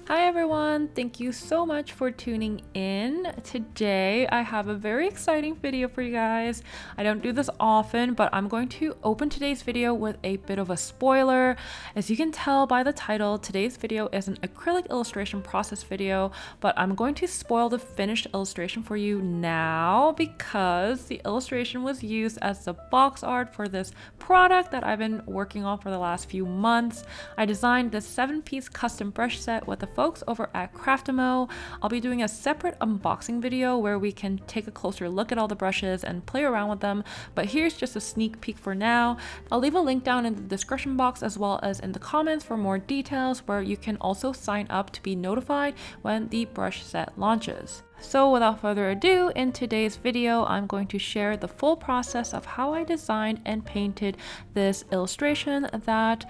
Hi everyone, thank you so much for tuning in. Today I have a very exciting video for you guys. I don't do this often, but I'm going to open today's video with a bit of a spoiler. As you can tell by the title, today's video is an acrylic illustration process video, but I'm going to spoil the finished illustration for you now because the illustration was used as the box art for this product that I've been working on for the last few months. I designed this 7-piece custom brush set with the folks over at Craftimo. I'll be doing a separate unboxing video where we can take a closer look at all the brushes and play around with them, but here's just a sneak peek for now. I'll leave a link down in the description box as well as in the comments for more details, where you can also sign up to be notified when the brush set launches. So without further ado, in today's video, I'm going to share the full process of how I designed and painted this illustration that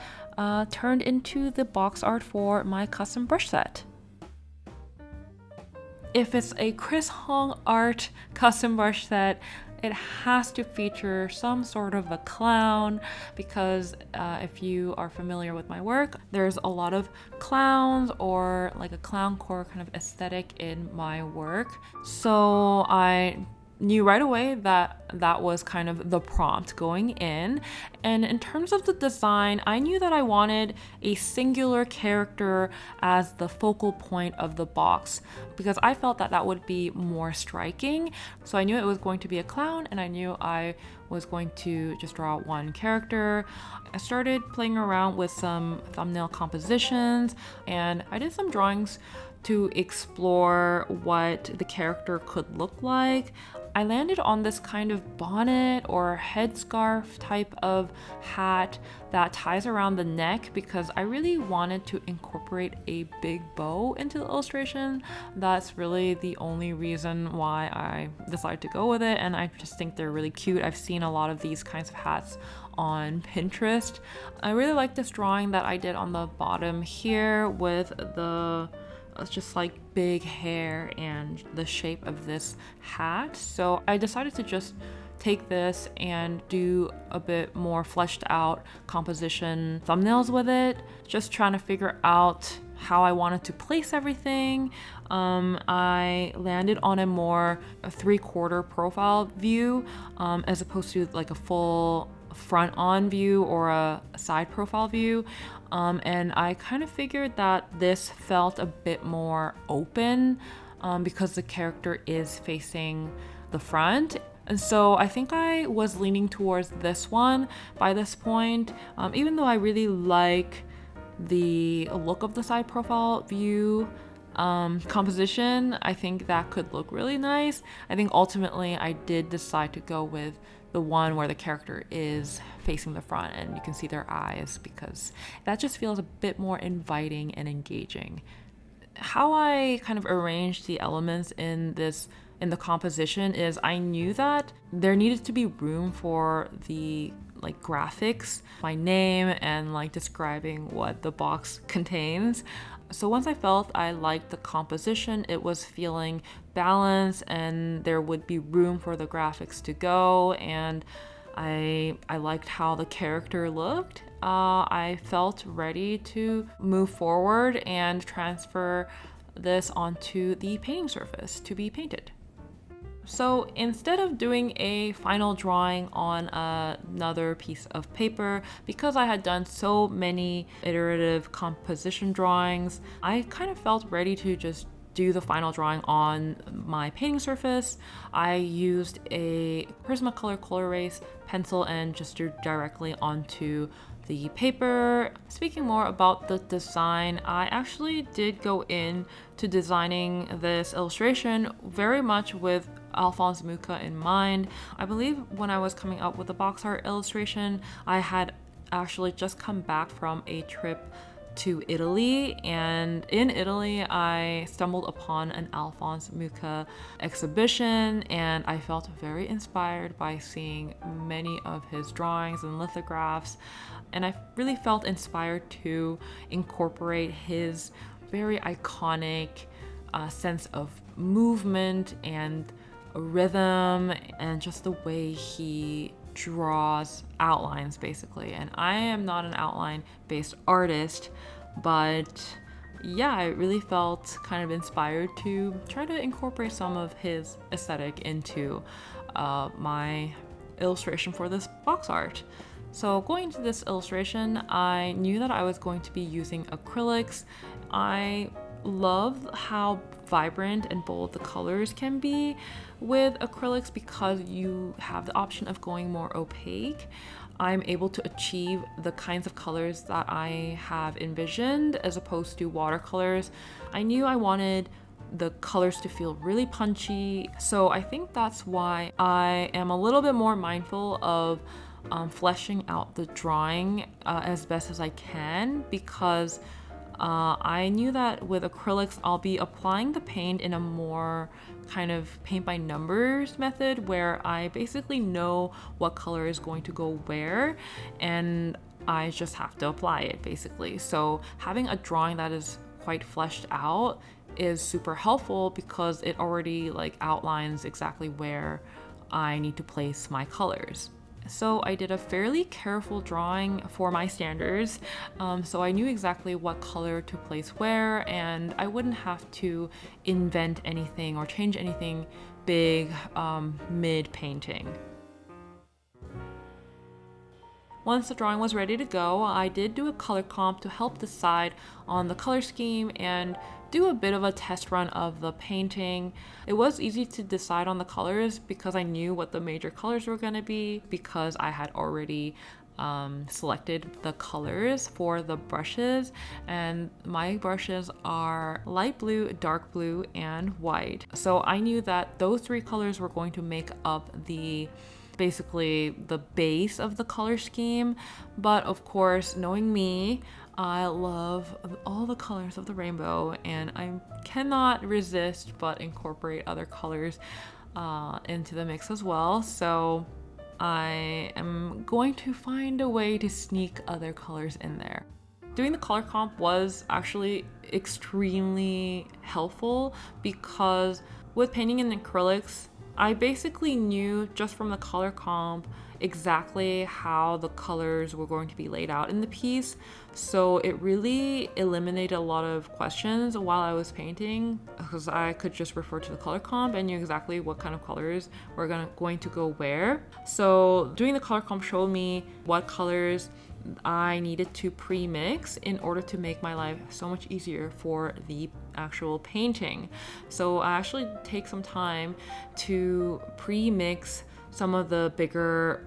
turned into the box art for my custom brush set. If it's a Chris Hong art custom brush set, it has to feature some sort of a clown because if you are familiar with my work, there's a lot of clowns or like a clown core kind of aesthetic in my work. So I knew right away that that was kind of the prompt going in. And in terms of the design, I knew that I wanted a singular character as the focal point of the box because I felt that that would be more striking. So I knew it was going to be a clown, and I knew I was going to just draw one character. I started playing around with some thumbnail compositions, and I did some drawings to explore what the character could look like. I landed on this kind of bonnet or headscarf type of hat that ties around the neck because I really wanted to incorporate a big bow into the illustration. That's really the only reason why I decided to go with it, and I just think they're really cute. I've seen a lot of these kinds of hats on Pinterest. I really like this drawing that I did on the bottom here with the just like big hair and the shape of this hat. So I decided to just take this and do a bit more fleshed out composition thumbnails with it, just trying to figure out how I wanted to place everything. I landed on a 3/4 profile view as opposed to like a full front on view or a side profile view. And I kind of figured that this felt a bit more open because the character is facing the front. And so I think I was leaning towards this one by this point, even though I really like the look of the side profile view composition. I think that could look really nice. I think ultimately I did decide to go with the one where the character is facing the front and you can see their eyes because that just feels a bit more inviting and engaging. How I kind of arranged the elements in the composition is I knew that there needed to be room for the like graphics, my name, and like describing what the box contains. So once I felt I liked the composition, it was feeling balanced and there would be room for the graphics to go, and I liked how the character looked. I felt ready to move forward and transfer this onto the painting surface to be painted. So instead of doing a final drawing on another piece of paper, because I had done so many iterative composition drawings, I kind of felt ready to just do the final drawing on my painting surface. I used a Prismacolor Color Erase pencil and just drew directly onto the paper. Speaking more about the design, I actually did go in to designing this illustration very much with Alphonse Mucha in mind. I believe when I was coming up with the box art illustration, I had actually just come back from a trip to Italy, and in Italy I stumbled upon an Alphonse Mucha exhibition, and I felt very inspired by seeing many of his drawings and lithographs, and I really felt inspired to incorporate his very iconic sense of movement and rhythm and just the way he draws outlines basically. And I am not an outline based artist, but yeah, I really felt kind of inspired to try to incorporate some of his aesthetic into my illustration for this box art. So going into this illustration, I knew that I was going to be using acrylics. I love how vibrant and bold the colors can be with acrylics because you have the option of going more opaque. I'm able to achieve the kinds of colors that I have envisioned as opposed to watercolors. I knew I wanted the colors to feel really punchy, so I think that's why I am a little bit more mindful of fleshing out the drawing as best as I can, because I knew that with acrylics I'll be applying the paint in a more kind of paint by numbers method, where I basically know what color is going to go where and I just have to apply it basically. So having a drawing that is quite fleshed out is super helpful because it already like outlines exactly where I need to place my colors. So I did a fairly careful drawing for my standards, so I knew exactly what color to place where, and I wouldn't have to invent anything or change anything big mid-painting. Once the drawing was ready to go, I did do a color comp to help decide on the color scheme and do a bit of a test run of the painting. It was easy to decide on the colors because I knew what the major colors were going to be, because I had already selected the colors for the brushes, and my brushes are light blue, dark blue, and white. So I knew that those three colors were going to make up basically the base of the color scheme. But of course, knowing me, I love all the colors of the rainbow, and I cannot resist but incorporate other colors into the mix as well. So I am going to find a way to sneak other colors in there. Doing the color comp was actually extremely helpful because with painting in acrylics, I basically knew just from the color comp exactly how the colors were going to be laid out in the piece. So it really eliminated a lot of questions while I was painting, because I could just refer to the color comp and knew exactly what kind of colors were going to go where. So doing the color comp showed me what colors I needed to pre-mix in order to make my life so much easier for the actual painting. So I actually take some time to pre-mix some of the bigger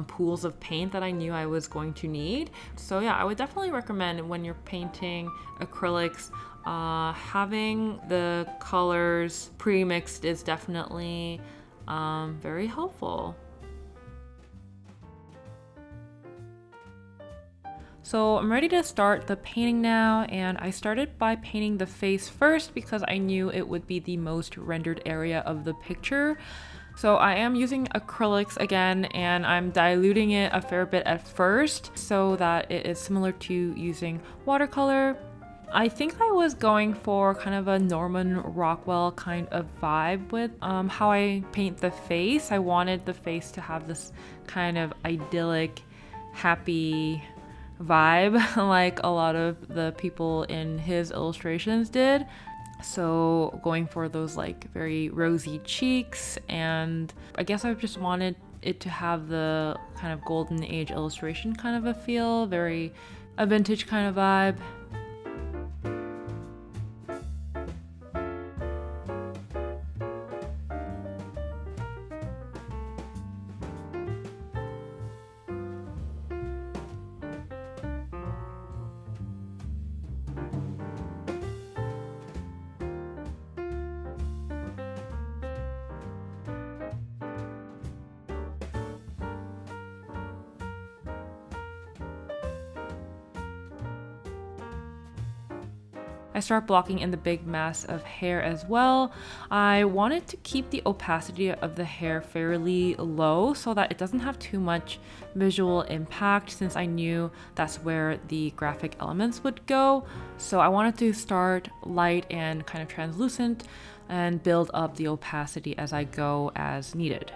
pools of paint that I knew I was going to need. So yeah, I would definitely recommend when you're painting acrylics, having the colors pre-mixed is definitely very helpful. So I'm ready to start the painting now, and I started by painting the face first because I knew it would be the most rendered area of the picture. So I am using acrylics again, and I'm diluting it a fair bit at first so that it is similar to using watercolor. I think I was going for kind of a Norman Rockwell kind of vibe with how I paint the face. I wanted the face to have this kind of idyllic, happy vibe like a lot of the people in his illustrations did. So going for those like very rosy cheeks, and I guess I just wanted it to have the kind of golden age illustration kind of a feel, very a vintage kind of vibe. I start blocking in the big mass of hair as well. I wanted to keep the opacity of the hair fairly low so that it doesn't have too much visual impact, since I knew that's where the graphic elements would go. So I wanted to start light and kind of translucent and build up the opacity as I go as needed.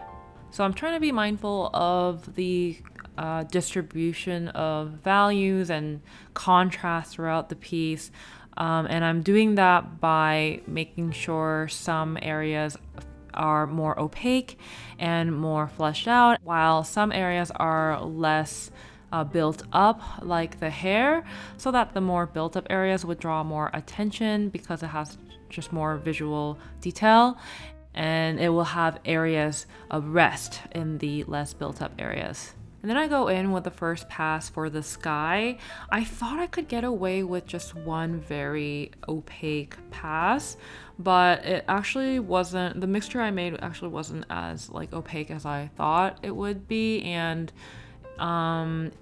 So I'm trying to be mindful of the distribution of values and contrast throughout the piece. And I'm doing that by making sure some areas are more opaque and more fleshed out, while some areas are less built up, like the hair, so that the more built up areas would draw more attention because it has just more visual detail, and it will have areas of rest in the less built up areas. And then I go in with the first pass for the sky. I thought I could get away with just one very opaque pass, but it actually wasn't. The mixture I made actually wasn't as like opaque as I thought it would be, and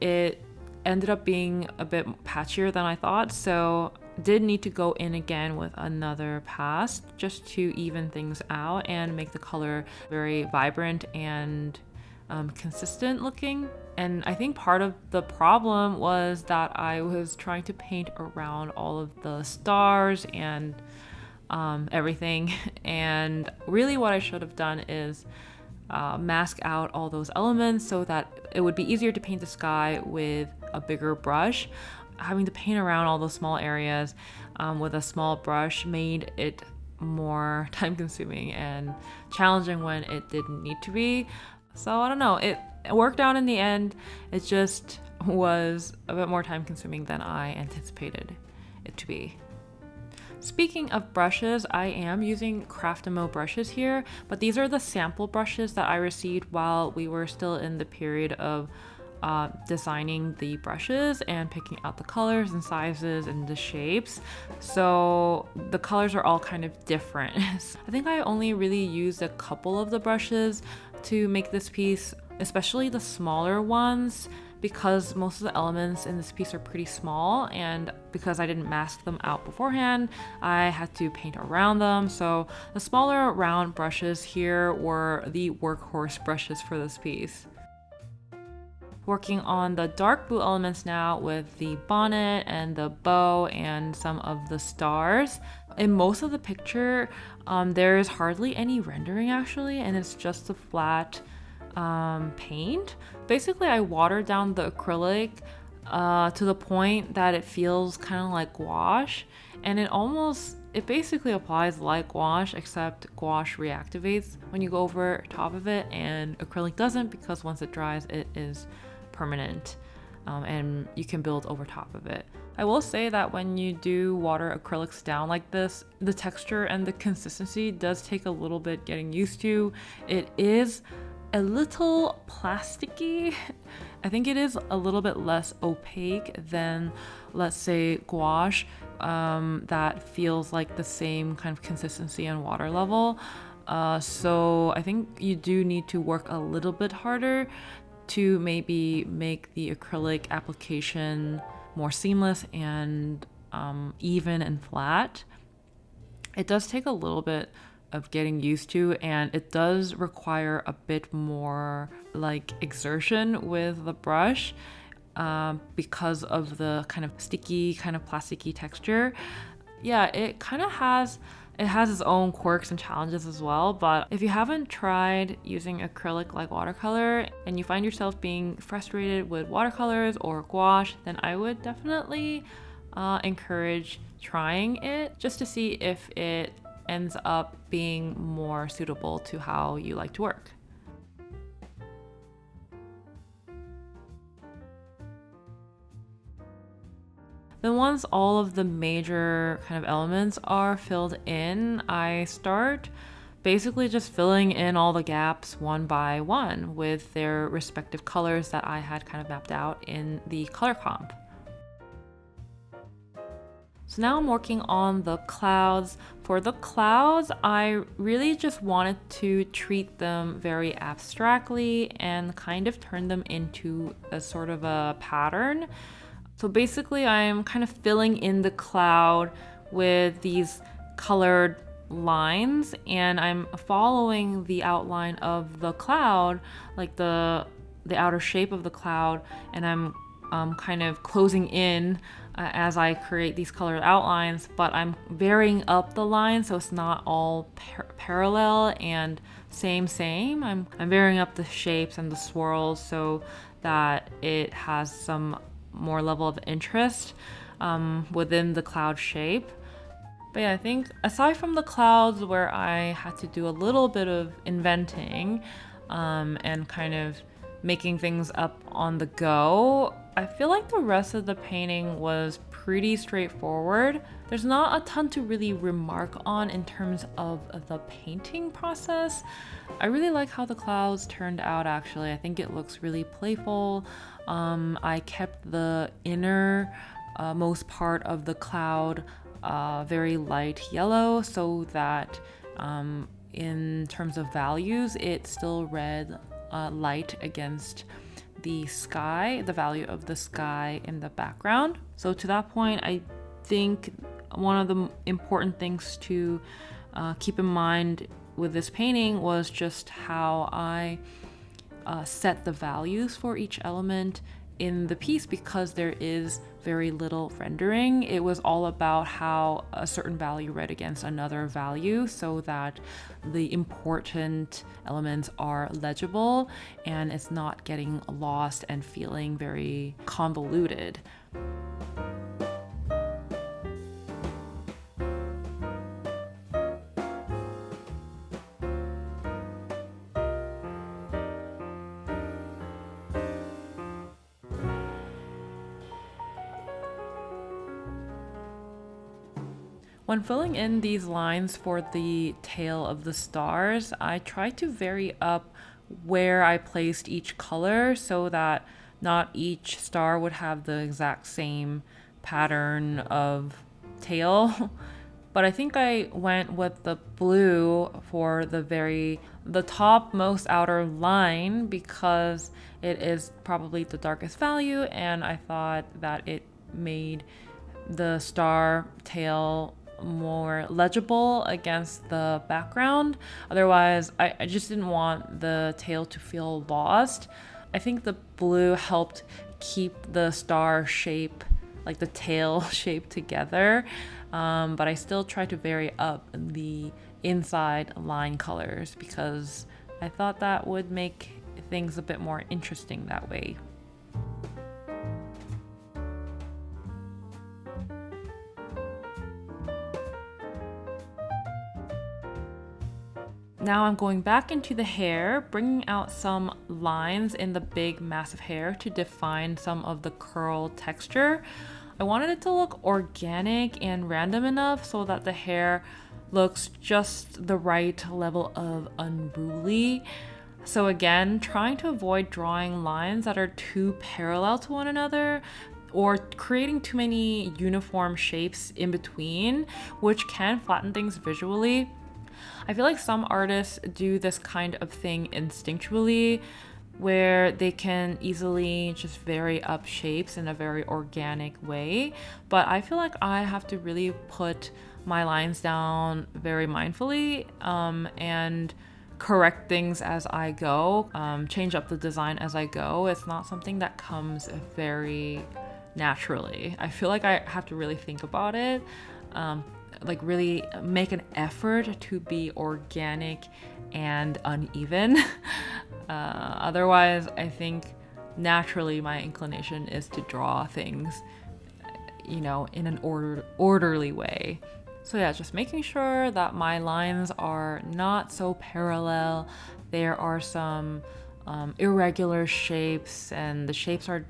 it ended up being a bit patchier than I thought. So did need to go in again with another pass just to even things out and make the color very vibrant and consistent looking. And I think part of the problem was that I was trying to paint around all of the stars and everything. And really what I should have done is mask out all those elements so that it would be easier to paint the sky with a bigger brush. Having to paint around all those small areas with a small brush made it more time consuming and challenging when it didn't need to be. So I don't know, it worked out in the end. It just was a bit more time consuming than I anticipated it to be. Speaking of brushes, I am using Craftimo brushes here, but these are the sample brushes that I received while we were still in the period of designing the brushes and picking out the colors and sizes and the shapes. So the colors are all kind of different. I think I only really used a couple of the brushes to make this piece, especially the smaller ones, because most of the elements in this piece are pretty small, and because I didn't mask them out beforehand, I had to paint around them. So the smaller round brushes here were the workhorse brushes for this piece. Working on the dark blue elements now with the bonnet and the bow and some of the stars. In most of the picture, there is hardly any rendering actually, and it's just a flat paint. Basically, I watered down the acrylic to the point that it feels kind of like gouache, and it basically applies like gouache, except gouache reactivates when you go over top of it, and acrylic doesn't, because once it dries, it is permanent, and you can build over top of it. I will say that when you do water acrylics down like this, the texture and the consistency does take a little bit getting used to. It is a little plasticky. I think it is a little bit less opaque than, let's say, gouache, that feels like the same kind of consistency and water level. So I think you do need to work a little bit harder to maybe make the acrylic application more seamless and even and flat. It does take a little bit of getting used to, and it does require a bit more like exertion with the brush because of the kind of sticky, kind of plasticky texture. Yeah, it has its own quirks and challenges as well, but if you haven't tried using acrylic like watercolor and you find yourself being frustrated with watercolors or gouache, then I would definitely encourage trying it just to see if it ends up being more suitable to how you like to work. Then once all of the major kind of elements are filled in, I start basically just filling in all the gaps one by one with their respective colors that I had kind of mapped out in the color comp. So now I'm working on the clouds. For the clouds, I really just wanted to treat them very abstractly and kind of turn them into a sort of a pattern. So basically, I'm kind of filling in the cloud with these colored lines, and I'm following the outline of the cloud, like the outer shape of the cloud, and I'm kind of closing in as I create these colored outlines, but I'm varying up the line so it's not all parallel and same. I'm varying up the shapes and the swirls so that it has some more level of interest. within the cloud shape. But yeah, I think aside from the clouds where I had to do a little bit of inventing and kind of making things up on the go, I feel like the rest of the painting was pretty straightforward. There's not a ton to really remark on in terms of the painting process. I really like how the clouds turned out actually. I think it looks really playful. I kept the inner most part of the cloud very light yellow so that in terms of values it still read light against the sky, the value of the sky in the background. So to that point, I think one of the important things to keep in mind with this painting was just how I set the values for each element in the piece, because there is very little rendering. It was all about how a certain value read against another value so that the important elements are legible and it's not getting lost and feeling very convoluted. When filling in these lines for the tail of the stars, I tried to vary up where I placed each color so that not each star would have the exact same pattern of tail. But I think I went with the blue for the top most outer line because it is probably the darkest value, and I thought that it made the star tail more legible against the background. Otherwise, I just didn't want the tail to feel lost. I think the blue helped keep the star shape, like the tail shape, together. But I still tried to vary up the inside line colors because I thought that would make things a bit more interesting that way. Now I'm going back into the hair, bringing out some lines in the big massive hair to define some of the curl texture. I wanted it to look organic and random enough so that the hair looks just the right level of unruly. So again, trying to avoid drawing lines that are too parallel to one another or creating too many uniform shapes in between, which can flatten things visually. I feel like some artists do this kind of thing instinctually, where they can easily just vary up shapes in a very organic way. But I feel like I have to really put my lines down very mindfully and correct things as I go, change up the design as I go. It's not something that comes very naturally. I feel like I have to really think about it. Like really make an effort to be organic and uneven. Otherwise, I think naturally my inclination is to draw things, in an orderly way. So yeah, just making sure that my lines are not so parallel. There are some irregular shapes, and the shapes are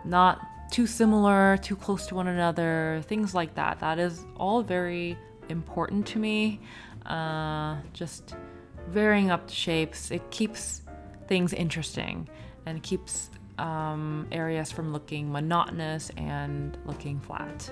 not too similar, too close to one another, things like that. That is all very important to me. Just varying up the shapes, it keeps things interesting and keeps areas from looking monotonous and looking flat.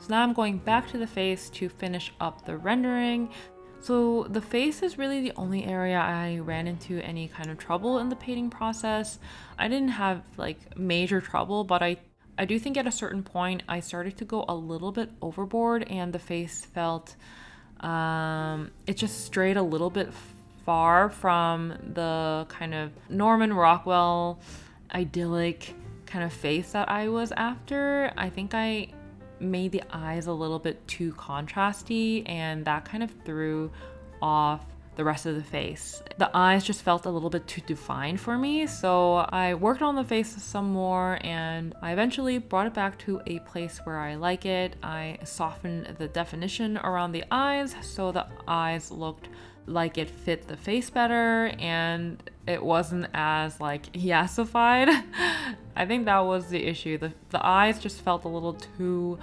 So now I'm going back to the face to finish up the rendering. So the face is really the only area I ran into any kind of trouble in the painting process. I didn't have like major trouble, but I I do think at a certain point I started to go a little bit overboard, and the face felt it just strayed a little bit far from the kind of Norman Rockwell idyllic kind of face that I was after. I think I made the eyes a little bit too contrasty, and that kind of threw off the rest of the face. The eyes just felt a little bit too defined for me, so I worked on the face some more, and I eventually brought it back to a place where I like it. I softened the definition around the eyes so the eyes looked like it fit the face better, and it wasn't as like yassified. I think that was the issue. The eyes just felt a little too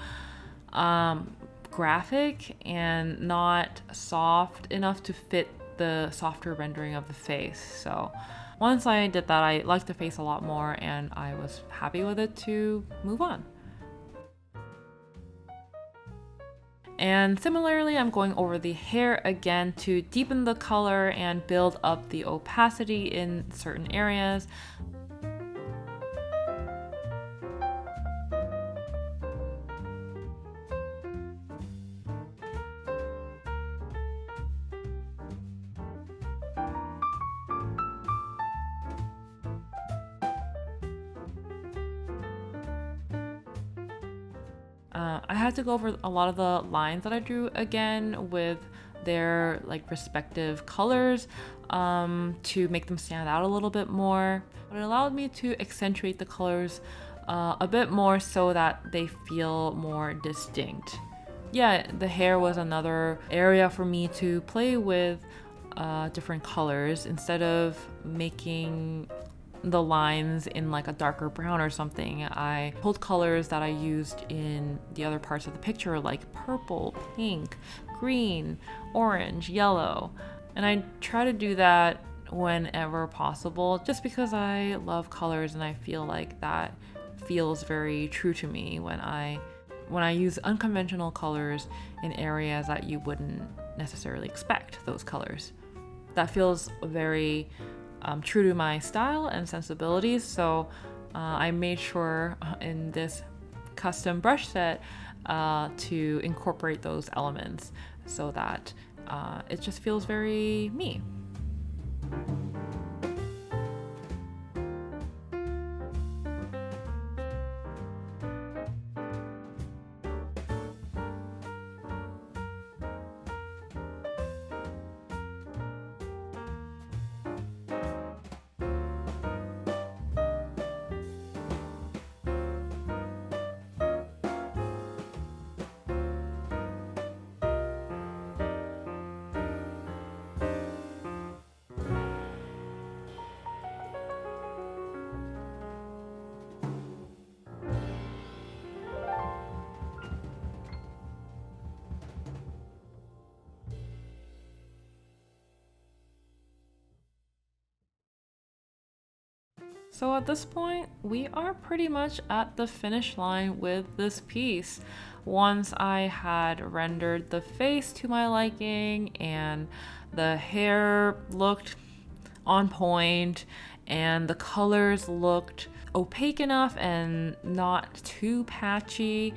graphic and not soft enough to fit the softer rendering of the face. So once I did that, I liked the face a lot more, and I was happy with it to move on. And similarly, I'm going over the hair again to deepen the color and build up the opacity in certain areas. I had to go over a lot of the lines that I drew again with their like respective colors to make them stand out a little bit more. But it allowed me to accentuate the colors a bit more so that they feel more distinct. Yeah, the hair was another area for me to play with different colors. Instead of making the lines in like a darker brown or something, I pulled colors that I used in the other parts of the picture, like purple, pink, green, orange, yellow. And I try to do that whenever possible, just because I love colors and I feel like that feels very true to me when I use unconventional colors in areas that you wouldn't necessarily expect those colors. That feels very true to my style and sensibilities, so I made sure in this custom brush set to incorporate those elements so that it just feels very me. So at this point, we are pretty much at the finish line with this piece. Once I had rendered the face to my liking and the hair looked on point and the colors looked opaque enough and not too patchy,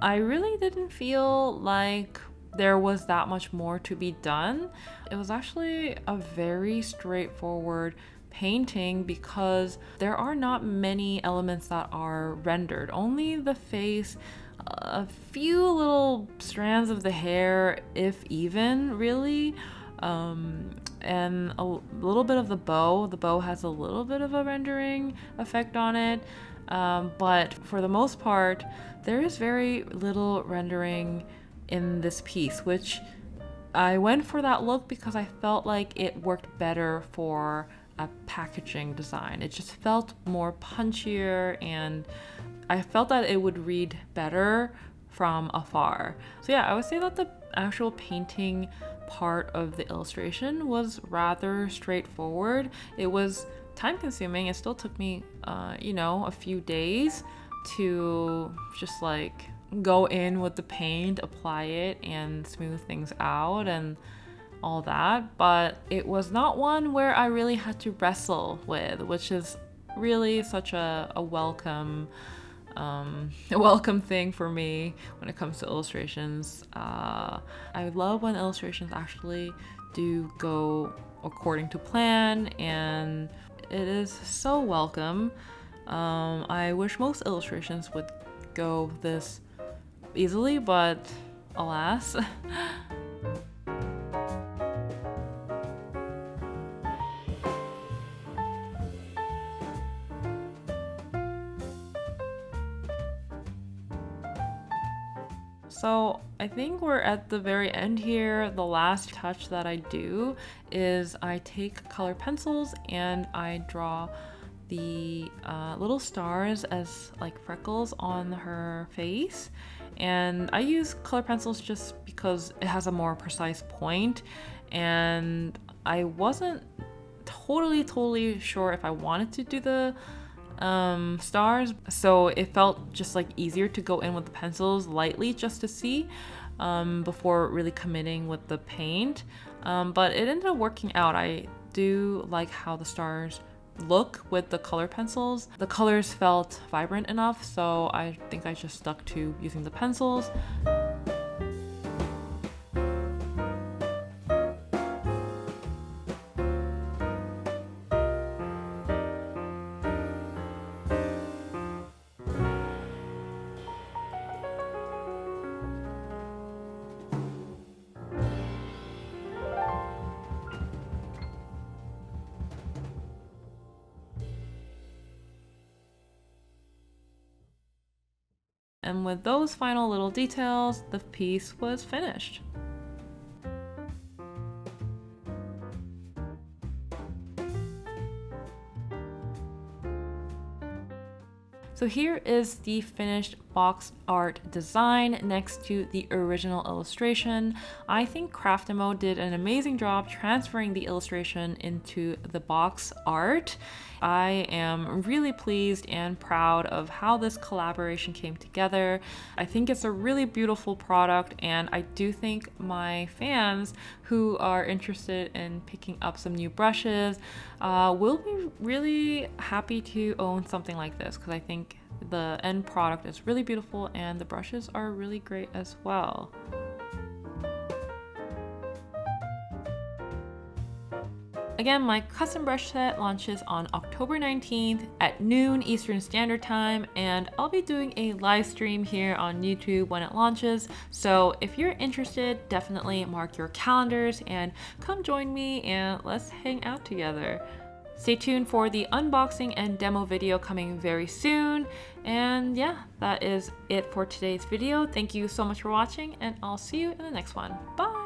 I really didn't feel like there was that much more to be done. It was actually a very straightforward painting because there are not many elements that are rendered. Only the face, a few little strands of the hair, if even, really, and a little bit of the bow. The bow has a little bit of a rendering effect on it, but for the most part, there is very little rendering in this piece, which I went for that look because I felt like it worked better for a packaging design. It just felt more punchier, and I felt that it would read better from afar. So yeah, I would say that the actual painting part of the illustration was rather straightforward. It was time consuming. It still took me, a few days to just like go in with the paint, apply it, and smooth things out and all that. But it was not one where I really had to wrestle with, which is really such a welcome a welcome thing for me when it comes to illustrations. I love when illustrations actually do go according to plan, and it is so welcome. I wish most illustrations would go this easily, but alas. So I think we're at the very end here. The last touch that I do is I take color pencils and I draw the little stars as like freckles on her face. And I use color pencils just because it has a more precise point, and I wasn't totally sure if I wanted to do the stars, so it felt just like easier to go in with the pencils lightly just to see before really committing with the paint. But it ended up working out. I do like how the stars look with the color pencils. The colors felt vibrant enough, so I think I just stuck to using the pencils. And with those final little details, the piece was finished. So here is the finished box art design next to the original illustration. I think Craftimo did an amazing job transferring the illustration into the box art. I am really pleased and proud of how this collaboration came together. I think it's a really beautiful product, and I do think my fans who are interested in picking up some new brushes will be really happy to own something like this, because I think the end product is really beautiful and the brushes are really great as well. Again, my custom brush set launches on October 19th at noon Eastern Standard Time, and I'll be doing a live stream here on YouTube when it launches. So if you're interested, definitely mark your calendars and come join me and let's hang out together. Stay tuned for the unboxing and demo video coming very soon. And yeah, that is it for today's video. Thank you so much for watching, and I'll see you in the next one. Bye!